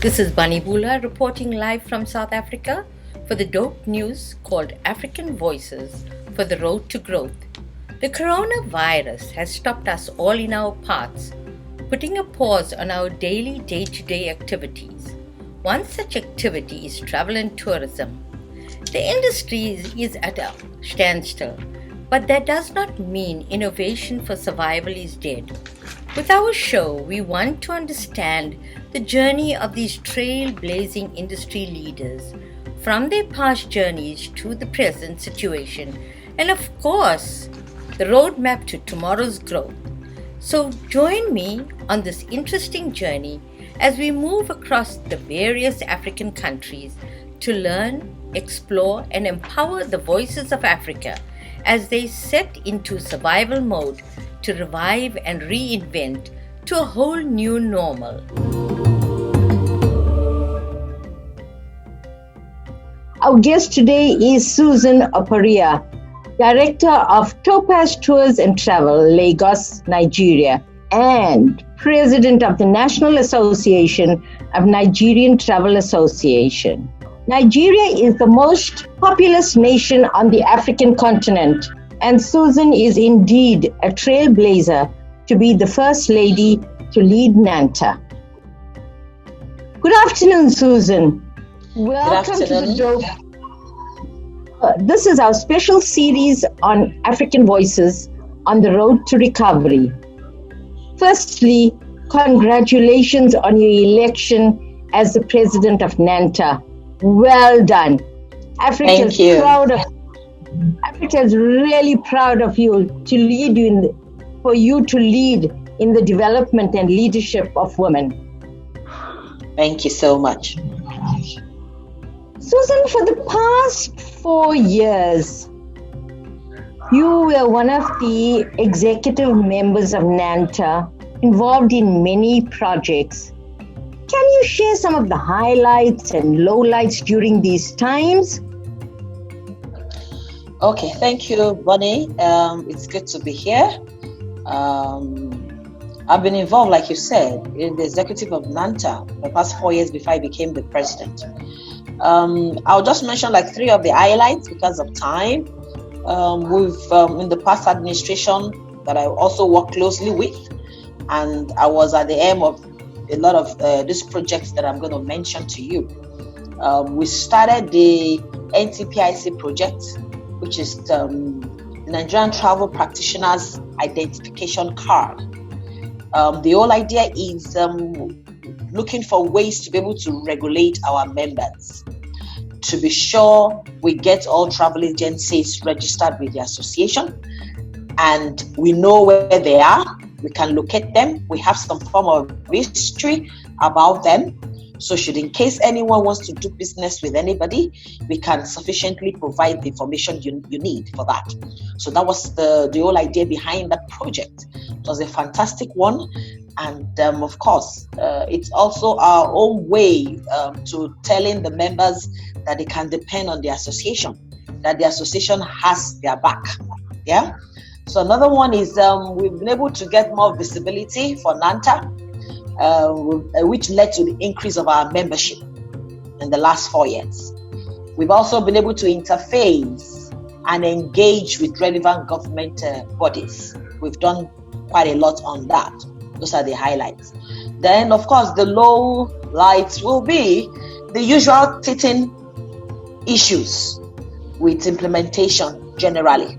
This is Bunny Bhoola reporting live from South Africa for the dope news called African Voices for the Road to Growth. The coronavirus has stopped us all in our paths, putting a pause on our daily day-to-day activities. One such activity is travel and tourism. The industry is at a standstill, but that does not mean innovation for survival is dead. With our show, we want to understand the journey of these trailblazing industry leaders, from their past journeys to the present situation, and of course, the roadmap to tomorrow's growth. So join me on this interesting journey as we move across the various African countries to learn, explore, and empower the voices of Africa as they set into survival mode to revive and reinvent to a whole new normal. Our guest today is Susan Akporiaye, Director of Topaz Tours and Travel, Lagos, Nigeria, and President of the National Association of Nigerian Travel Association. Nigeria is the most populous nation on the African continent, and Susan is indeed a trailblazer to be the first lady to lead NANTA. Good afternoon, Susan. Welcome to the Dope. This is our special series on African Voices on the Road to Recovery. Firstly, congratulations on your election as the president of NANTA. Well done. Africa is really proud of you to lead for you to lead in the development and leadership of women. Thank you so much. Susan, for the past 4 years, you were one of the executive members of NANTA, involved in many projects. Can you share some of the highlights and lowlights during these times? Okay, thank you, Bunny. It's good to be here. I've been involved, like you said, in the executive of NANTA for the past 4 years before I became the president. I'll just mention like 3 of the highlights because of time. We've in the past administration that I also worked closely with, and I was at the aim of a lot of these projects that I'm going to mention to you. We started the NTPIC project, which is the Nigerian Travel Practitioners Identification Card. The whole idea is looking for ways to be able to regulate our members, to be sure we get all travel agencies registered with the association, and we know where they are. We can locate them. We have some form of history about them. So should in case anyone wants to do business with anybody, we can sufficiently provide the information you need for that. So that was the whole idea behind that project. It was a fantastic one. And of course, it's also our own way to telling the members that they can depend on the association, that the association has their back. Yeah. So another one is we've been able to get more visibility for NANTA, which led to the increase of our membership in the last 4 years. We've also been able to interface and engage with relevant government bodies. We've done quite a lot on that. Those are the highlights. Then, of course, the low lights will be the usual teething issues with implementation generally.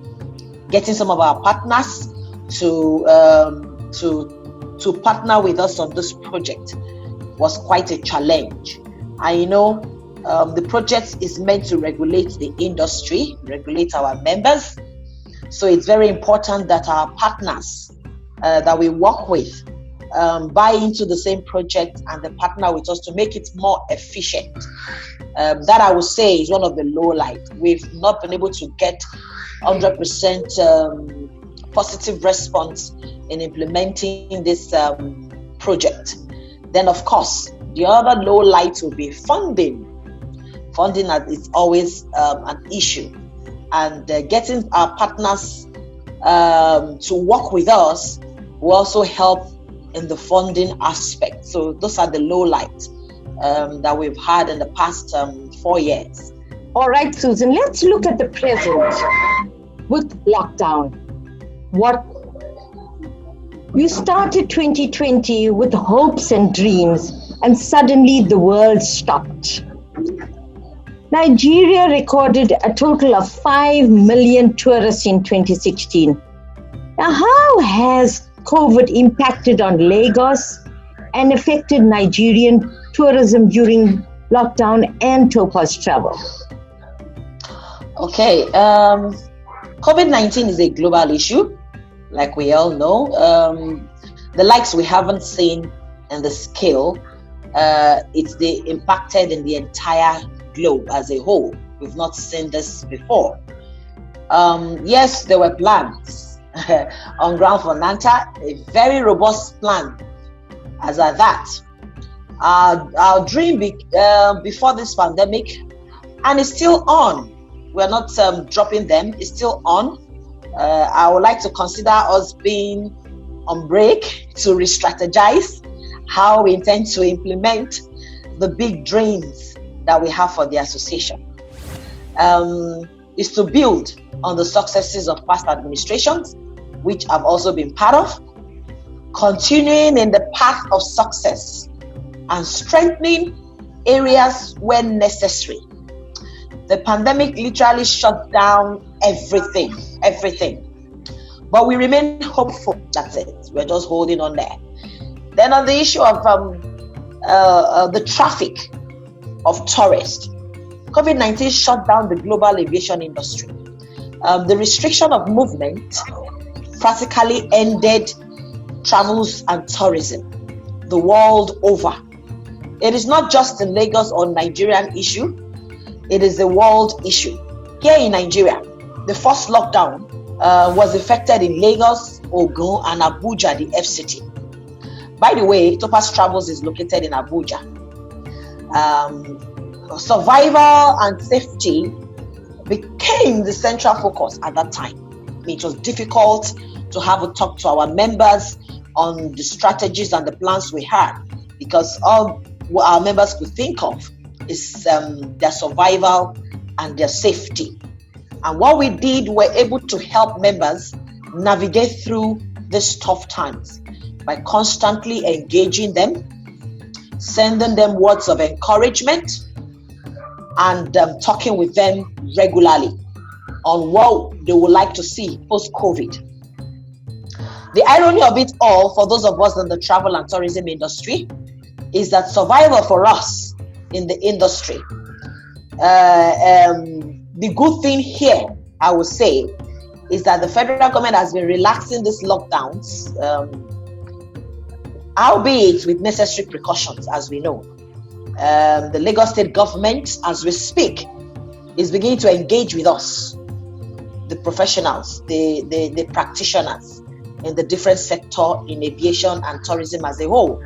Getting some of our partners to partner with us on this project was quite a challenge. I know the project is meant to regulate the industry, regulate our members. So it's very important that our partners that we work with buy into the same project and they partner with us to make it more efficient. That I would say is one of the low lights. We've not been able to get 100% positive response in implementing this project. Then, of course, the other low light will be funding. Funding is always an issue, and getting our partners to work with us will also help in the funding aspect. So those are the low lights. that we've had in the past 4 years. All right, Susan, let's look at the present with lockdown. You started 2020 with hopes and dreams, and suddenly the world stopped. Nigeria recorded a total of 5 million tourists in 2016. Now, how has COVID impacted on Lagos and affected Nigerian tourism during lockdown and Topaz Travel? Okay, COVID-19 is a global issue, like we all know. The likes we haven't seen in the scale, it's impacted in the entire globe as a whole. We've not seen this before. Yes, there were plans on ground for Nanta, a very robust plan as at that. Our dream before this pandemic, and it's still on. We're not dropping them, it's still on. I would like to consider us being on break to re-strategize how we intend to implement the big dreams that we have for the association. Is to build on the successes of past administrations, which I've also been part of, continuing in the path of success and strengthening areas where necessary. The pandemic literally shut down everything. But we remain hopeful. That's it. We're just holding on there. Then on the issue of the traffic of tourists, COVID-19 shut down the global aviation industry. The restriction of movement practically ended travels and tourism the world over. It is not just a Lagos or Nigerian issue. It is a world issue. Here in Nigeria, the first lockdown was effected in Lagos, Ogun, and Abuja, the FCT. By the way, Topaz Travels is located in Abuja. Survival and safety became the central focus at that time. It was difficult to have a talk to our members on the strategies and the plans we had, because all our members could think of is their survival and their safety. And what we did, we're able to help members navigate through these tough times by constantly engaging them, sending them words of encouragement, and talking with them regularly on what they would like to see post-COVID. The irony of it all, for those of us in the travel and tourism industry, is that survival for us in the industry, the good thing here, I would say, is that the federal government has been relaxing these lockdowns, albeit with necessary precautions, as we know. The Lagos state government, as we speak, is beginning to engage with us, the professionals, the practitioners in the different sector in aviation and tourism as a whole,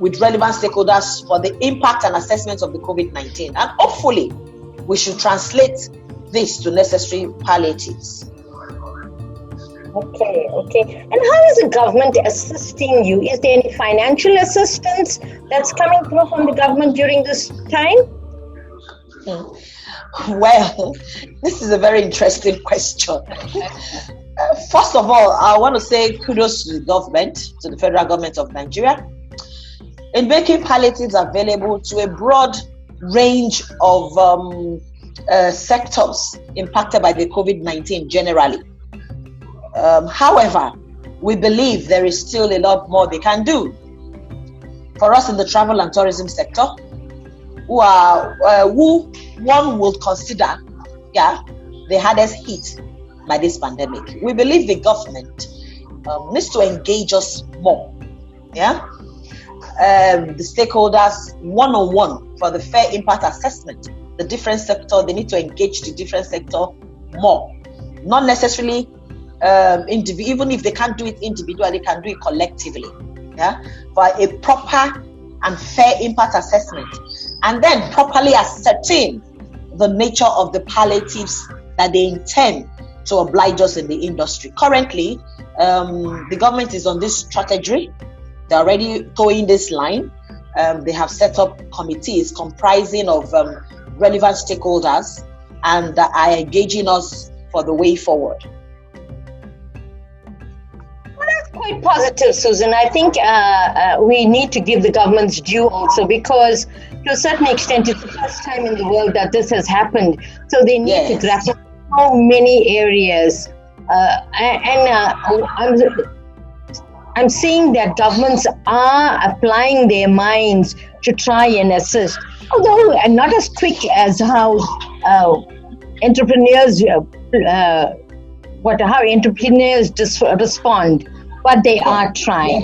with relevant stakeholders for the impact and assessment of the COVID-19. And hopefully, we should translate this to necessary palliatives. Okay. And how is the government assisting you? Is there any financial assistance that's coming through from the government during this time? Well, this is a very interesting question. First of all, I want to say kudos to the government, to the federal government of Nigeria, in making palliatives available to a broad range of sectors impacted by the COVID-19 generally. However, we believe there is still a lot more they can do. For us in the travel and tourism sector, who one would consider the hardest hit by this pandemic, we believe the government needs to engage us more. The stakeholders one-on-one for the fair impact assessment. The different sector, they need to engage the different sector more. Not necessarily even if they can't do it individually, they can do it collectively. For a proper and fair impact assessment, and then properly ascertain the nature of the palliatives that they intend to oblige us in the industry. Currently, the government is on this strategy. They're already towing this line They have set up committees comprising of relevant stakeholders and are engaging us for the way forward. Quite positive, Susan. I think we need to give the government's due also, because to a certain extent it's the first time in the world that this has happened. So they need to grapple with so many areas. I'm seeing that governments are applying their minds to try and assist, although not as quick as how entrepreneurs respond. But they are trying.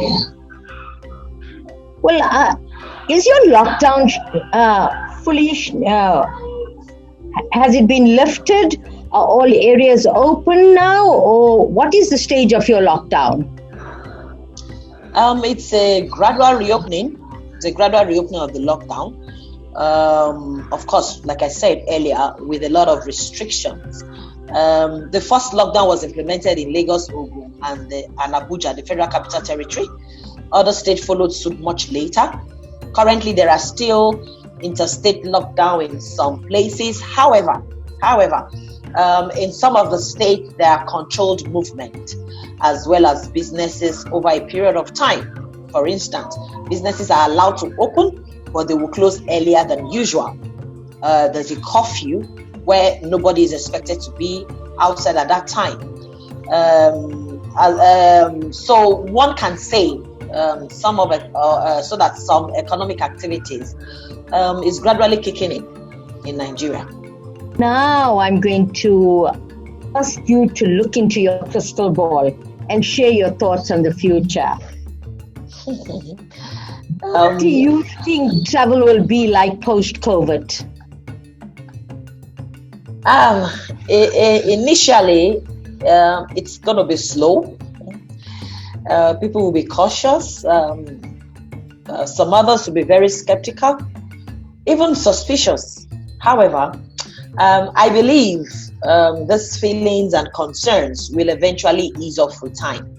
Well, is your lockdown fully, has it been lifted? Are all areas open now? Or what is the stage of your lockdown? It's a gradual reopening. It's a gradual reopening of the lockdown. Of course, like I said earlier, with a lot of restrictions. The first lockdown was implemented in Lagos, Ogun, and Abuja, the Federal Capital Territory. Other states followed suit much later. Currently, there are still interstate lockdown in some places. However, in some of the states, there are controlled movement as well as businesses over a period of time. For instance, businesses are allowed to open, but they will close earlier than usual. There's a curfew where nobody is expected to be outside at that time. So one can say some of it, so that some economic activities is gradually kicking in Nigeria. Now I'm going to ask you to look into your crystal ball and share your thoughts on the future. What do you think travel will be like post-COVID? Initially, it's going to be slow. People will be cautious. Some others will be very skeptical, even suspicious. However, I believe these feelings and concerns will eventually ease off with time.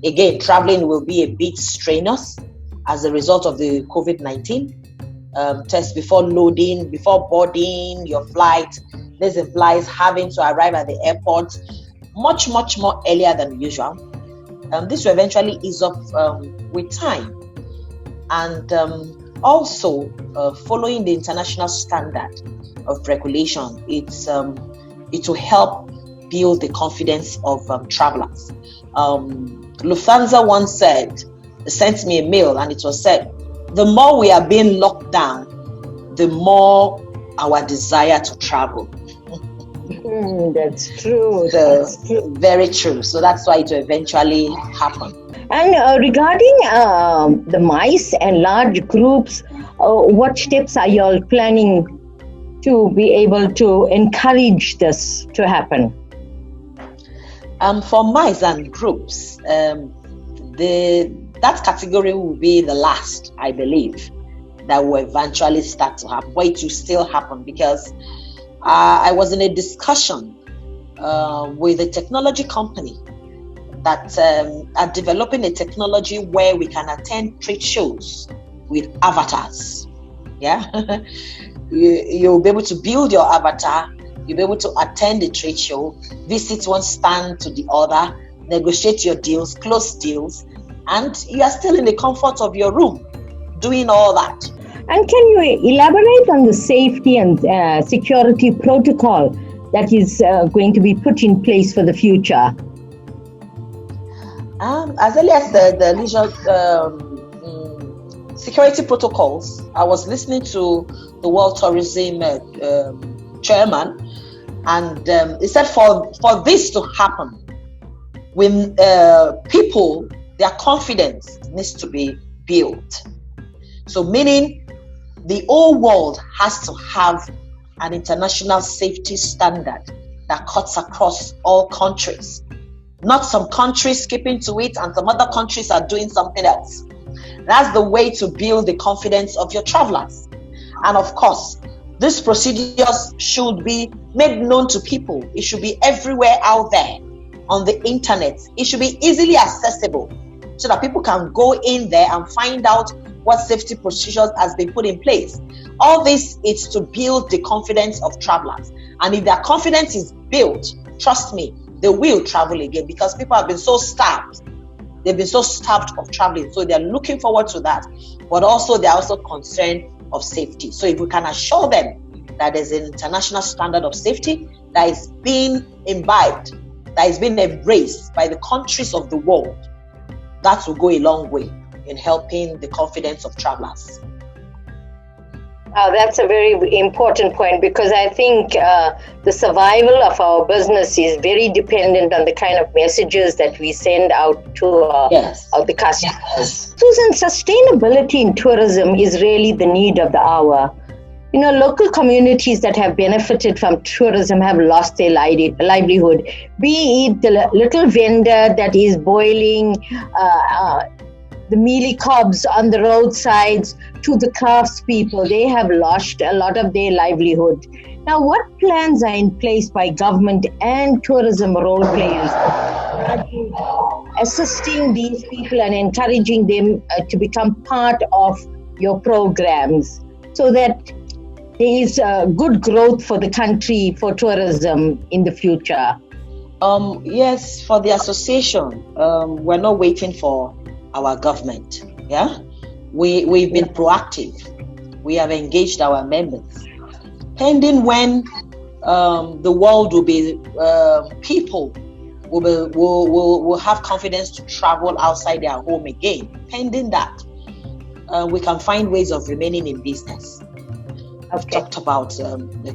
Again, traveling will be a bit strenuous as a result of the COVID-19 test before loading, before boarding your flight. This implies having to arrive at the airport much more earlier than usual. This will eventually ease up with time. And also, following the international standard of regulation, it will help build the confidence of travelers. Lufthansa once sent me a mail, and it was said, the more we are being locked down, the more our desire to travel. That's true. That's true. Very true. So that's why it will eventually happen. And regarding the mice and large groups, what steps are you all planning to be able to encourage this to happen? For mice and groups, that category will be the last, I believe, that will eventually start to happen. But it will still happen because I was in a discussion with a technology company that are developing a technology where we can attend trade shows with avatars. Yeah, you'll be able to build your avatar. You'll be able to attend a trade show, visit one stand to the other, negotiate your deals, close deals, and you are still in the comfort of your room doing all that. And can you elaborate on the safety and security protocol that is going to be put in place for the future? As early as the leisure security protocols, I was listening to the World Tourism chairman, and he said for this to happen, when people, their confidence needs to be built. So meaning the whole world has to have an international safety standard that cuts across all countries. Not some countries skipping to it and some other countries are doing something else. That's the way to build the confidence of your travelers. And of course, these procedures should be made known to people. It should be everywhere out there on the internet. It should be easily accessible so that people can go in there and find out what safety procedures has been put in place. All this is to build the confidence of travelers. And if their confidence is built, trust me, they will travel again, because people have been so starved. They've been so starved of traveling. So they're looking forward to that. But also they're also concerned of safety. So if we can assure them that there's an international standard of safety that is being imbibed, that is being embraced by the countries of the world, that will go a long way in helping the confidence of travelers. That's a very important point, because I think the survival of our business is very dependent on the kind of messages that we send out to the customers. Yes. Susan, sustainability in tourism is really the need of the hour. You know, local communities that have benefited from tourism have lost their livelihood, be it the little vendor that is boiling the mealie cobs on the roadsides, to the craftspeople. They have lost a lot of their livelihood. Now, what plans are in place by government and tourism role players assisting these people and encouraging them to become part of your programs, so that there is good growth for the country, for tourism in the future? Yes, for the association, we're not waiting for our government. We've been proactive. We have engaged our members. Pending when the world will be, people will have confidence to travel outside their home again. Pending that, we can find ways of remaining in business. I've talked about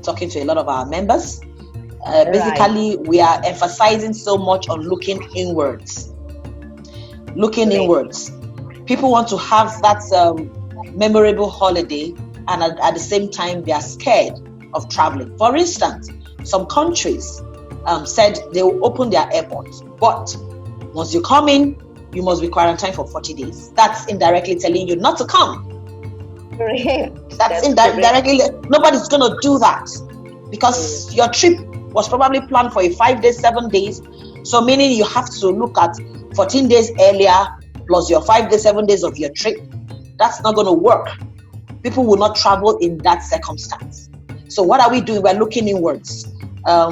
talking to a lot of our members. Basically, we are emphasizing so much on looking inwards. Inwards. People want to have that memorable holiday, and at the same time, they are scared of traveling. For instance, some countries said they will open their airports, but once you come in, you must be quarantined for 40 days. That's indirectly telling you not to come. That's indirectly. Nobody's going to do that, because your trip was probably planned for a 5 days, 7 days. So meaning you have to look at 14 days earlier plus your 5 days, 7 days of your trip. That's not going to work. People will not travel in that circumstance. So what are we doing? We're looking inwards.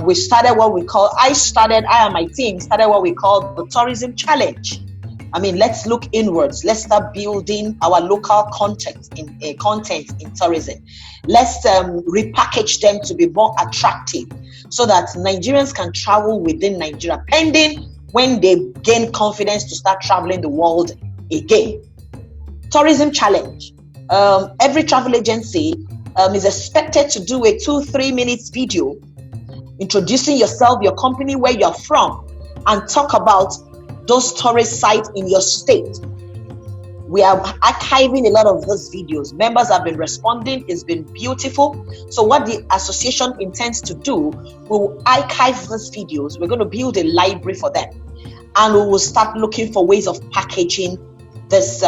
We started I and my team started what we call the Tourism Challenge. I mean, let's look inwards. Let's start building our local content in tourism. Let's repackage them to be more attractive, so that Nigerians can travel within Nigeria, pending when they gain confidence to start traveling the world again. Tourism Challenge. Every travel agency is expected to do a 2-3 minutes video introducing yourself, your company, where you're from, and talk about those tourist sites in your state. We are archiving a lot of those videos. Members have been responding. It's been beautiful. So what the association intends to do, we will archive those videos. We're going to build a library for them, and we will start looking for ways of packaging this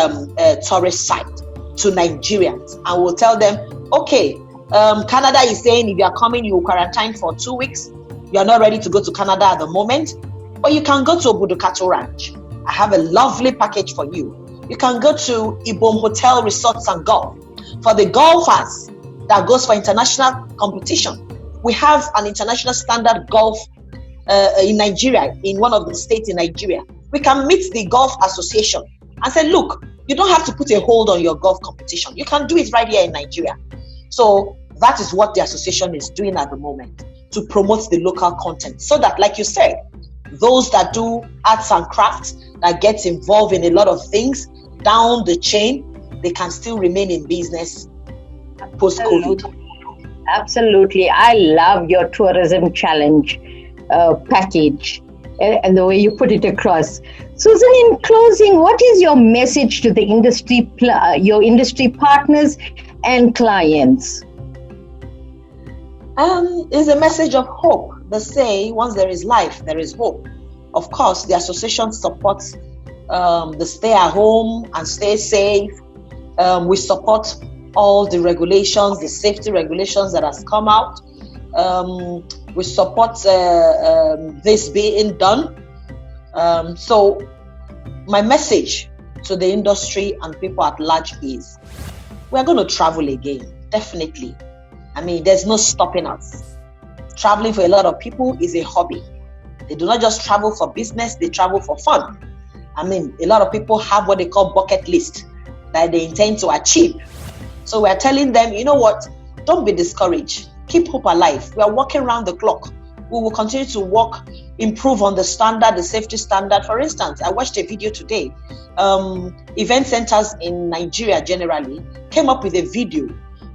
tourist site to Nigerians. And we'll tell them, okay, Canada is saying if you are coming, you will quarantine for 2 weeks. You are not ready to go to Canada at the moment, but you can go to Obudukato Ranch. I have a lovely package for you. You can go to Ibom Hotel Resorts and Golf. For the golfers that goes for international competition, we have an international standard golf in Nigeria, in one of the states in Nigeria. We can meet the Golf Association and say, look, you don't have to put a hold on your golf competition. You can do it right here in Nigeria. So that is what the association is doing at the moment, to promote the local content, so that, like you said, those that do arts and crafts, that gets involved in a lot of things down the chain, they can still remain in business post-COVID. Absolutely. I love your tourism challenge package and the way you put it across. Susan, in closing, what is your message to the industry, your industry partners and clients? It's a message of hope. They say once there is life, there is hope. Of course, the association supports the stay at home and stay safe. We support all the regulations, the safety regulations that has come out. We support this being done. So my message to the industry and people at large is we're going to travel again, definitely. I mean, there's no stopping us. Traveling for a lot of people is a hobby. They do not just travel for business, they travel for fun. I mean, a lot of people have what they call bucket list that they intend to achieve. So we're telling them, you know what, don't be discouraged. Keep hope alive. We are working around the clock. We will continue to work, improve on the standard, the safety standard. For instance, I watched a video today. Event centers in Nigeria generally came up with a video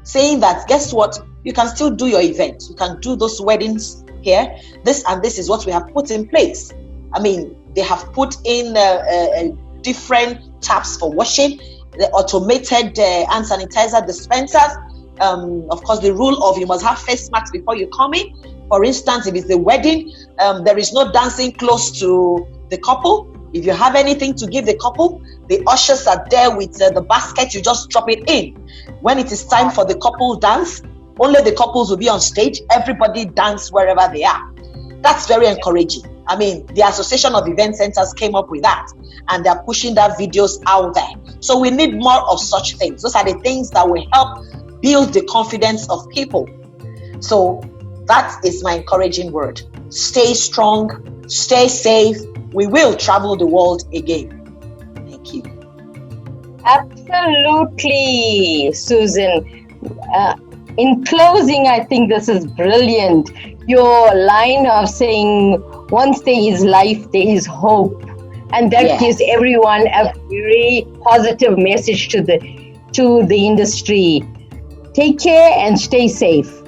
saying that, guess what? You can still do your event. You can do those weddings here. This and this is what we have put in place. I mean, they have put in different taps for washing, the automated hand sanitizer dispensers. Of course, the rule of you must have face masks before you come in. For instance, if it's a wedding, there is no dancing close to the couple. If you have anything to give the couple, the ushers are there with the basket. You just drop it in. When it is time for the couple dance, only the couples will be on stage. Everybody dance wherever they are. That's very encouraging. I mean, the Association of Event Centers came up with that, and they're pushing that videos out there. So we need more of such things. Those are the things that will help build the confidence of people. So that is my encouraging word. Stay strong, stay safe. We will travel the world again. Thank you. Absolutely, Susan. In closing, I think this is brilliant. Your line of saying, once there is life, there is hope. And that gives everyone a very positive message to the industry. Take care and stay safe.